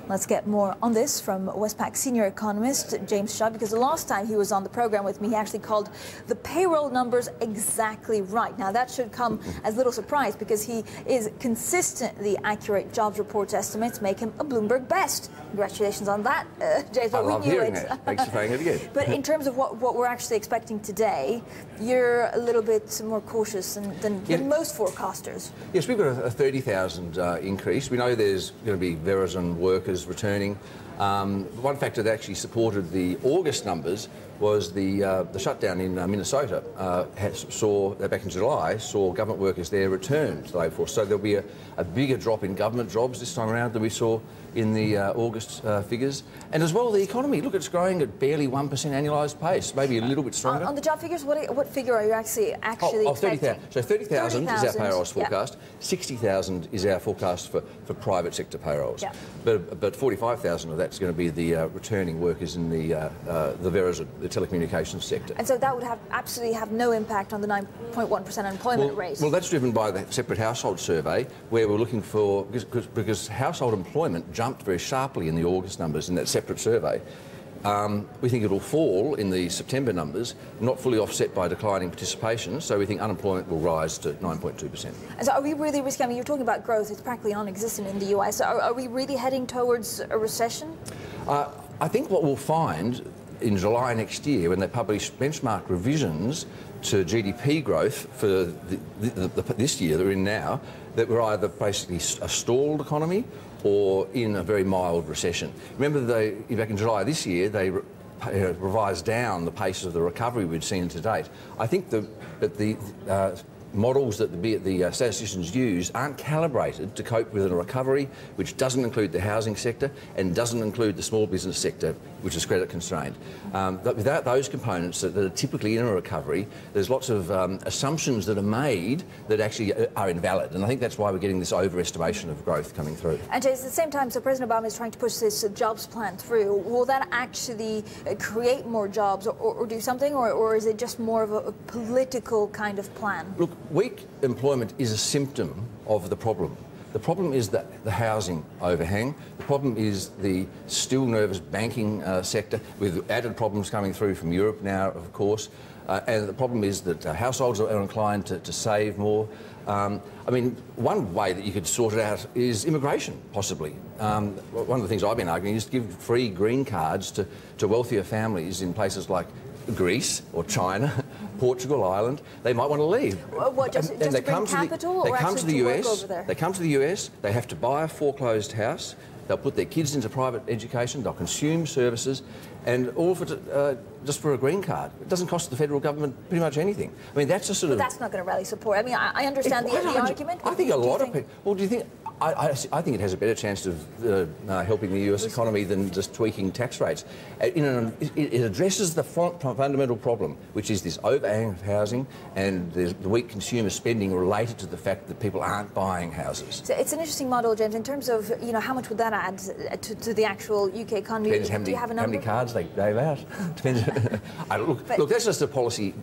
Let's get more on this from Westpac senior economist James Shugg, because the last time he was on the program with me, he actually called the payroll numbers exactly right. Now, that should come as little surprise because he is consistently accurate. Jobs reports estimates make him a Bloomberg best. Congratulations on that, James. I love hearing it. Thanks for saying it again. But in terms of what we're actually expecting today, you're a little bit more cautious than most forecasters. Yes, we've got a 30,000 increase. We know there's going to be Verizon workers returning. One factor that actually supported the August numbers was the shutdown in Minnesota. Back in July, saw government workers there return to the labour force. So there'll be a bigger drop in government jobs this time around than we saw in the August figures. And as well, the economy, look, it's growing at barely 1% annualised pace, maybe a little bit stronger. On the job figures, what figure are you actually expecting? 30,000. So 30,000 is our payrolls forecast. Yeah. 60,000 is our forecast for private sector payrolls. Yeah. But 45,000 of that's going to be the returning workers in the Verizon, the telecommunications sector. And so that would absolutely have no impact on the 9.1% unemployment rate. Well, that's driven by the separate household survey, where we're looking for, because household employment jumped very sharply in the August numbers in that separate survey. We think it'll fall in the September numbers, not fully offset by declining participation, so we think unemployment will rise to 9.2%. And so are we really risking, I mean, you're talking about growth, it's practically non-existent in the US, so are we really heading towards a recession? I think what we'll find in July next year, when they publish benchmark revisions to GDP growth for this year that we're in now, that we're either basically a stalled economy or in a very mild recession. Remember, back in July this year, they revised down the pace of the recovery we'd seen to date. I think that the models that the statisticians use aren't calibrated to cope with a recovery which doesn't include the housing sector and doesn't include the small business sector, which is credit constrained. Without those components that are typically in a recovery, there's lots of assumptions that are made that actually are invalid, and I think that's why we're getting this overestimation of growth coming through. And Jay, at the same time, so President Obama is trying to push this jobs plan through. Will that actually create more jobs or do something, or is it just more of a political kind of plan? Look, weak employment is a symptom of the problem. The problem is the housing overhang. The problem is the still nervous banking sector, with added problems coming through from Europe now, of course. And the problem is that households are inclined to save more. I mean, one way that you could sort it out is immigration, possibly. One of the things I've been arguing is to give free green cards to wealthier families in places like Greece or China, Portugal, Ireland. They might want to leave. What, just to bring capital, or actually to work over there? They come to the US, they have to buy a foreclosed house, they'll put their kids into private education, they'll consume services, and all for just for a green card. It doesn't cost the federal government pretty much anything. I mean, that's a sort of... But that's not going to rally support. I mean, I understand the argument. I think a lot of people... Well, do you think... I think it has a better chance of helping the US economy than just tweaking tax rates. It addresses the fundamental problem, which is this overhang of housing and the weak consumer spending related to the fact that people aren't buying houses. So it's an interesting model, James, in terms of, you know, how much would that add to the actual UK economy? Depends Do you have a number? how many cards they gave out. Depends. Look, that's just a policy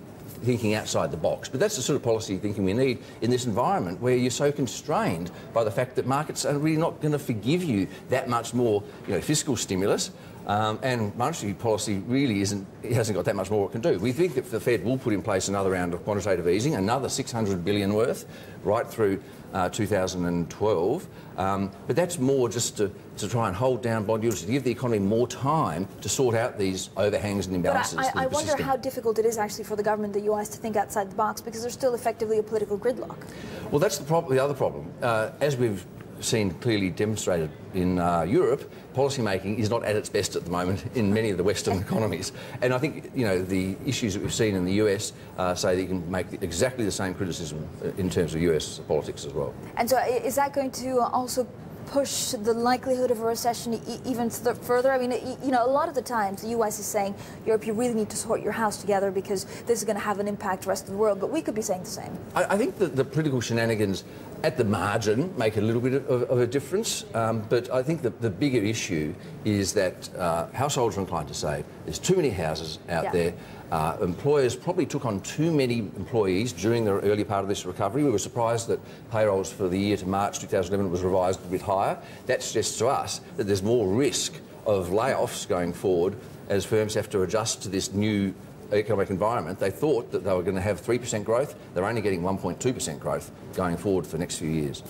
thinking outside the box, but that's the sort of policy thinking we need in this environment where you're so constrained by the fact that markets are really not going to forgive you that much more, you know, fiscal stimulus, and monetary policy really hasn't got that much more it can do. We think that the Fed will put in place another round of quantitative easing, another 600 billion worth, right through 2012, but that's more just to try and hold down bond yields, to give the economy more time to sort out these overhangs and imbalances. But I wonder how difficult it is actually for the government in the US to think outside the box, because there's still effectively a political gridlock. Well, that's the other problem. As we've seen clearly demonstrated in Europe, policymaking is not at its best at the moment in many of the Western economies. And I think, you know, the issues that we've seen in the US say that you can make exactly the same criticism in terms of US politics as well. And so is that going to also push the likelihood of a recession even further? I mean, you know, a lot of the times the US is saying, Europe, you really need to sort your house together because this is going to have an impact on the rest of the world, but we could be saying the same. I think that the political shenanigans at the margin make a little bit of a difference, but I think that the bigger issue is that households are inclined to save. There's too many houses out there. Employers probably took on too many employees during the early part of this recovery. We were surprised that payrolls for the year to March 2011 was revised a bit higher. That suggests to us that there's more risk of layoffs going forward as firms have to adjust to this new economic environment. They thought that they were going to have 3% growth. They're only getting 1.2% growth going forward for the next few years.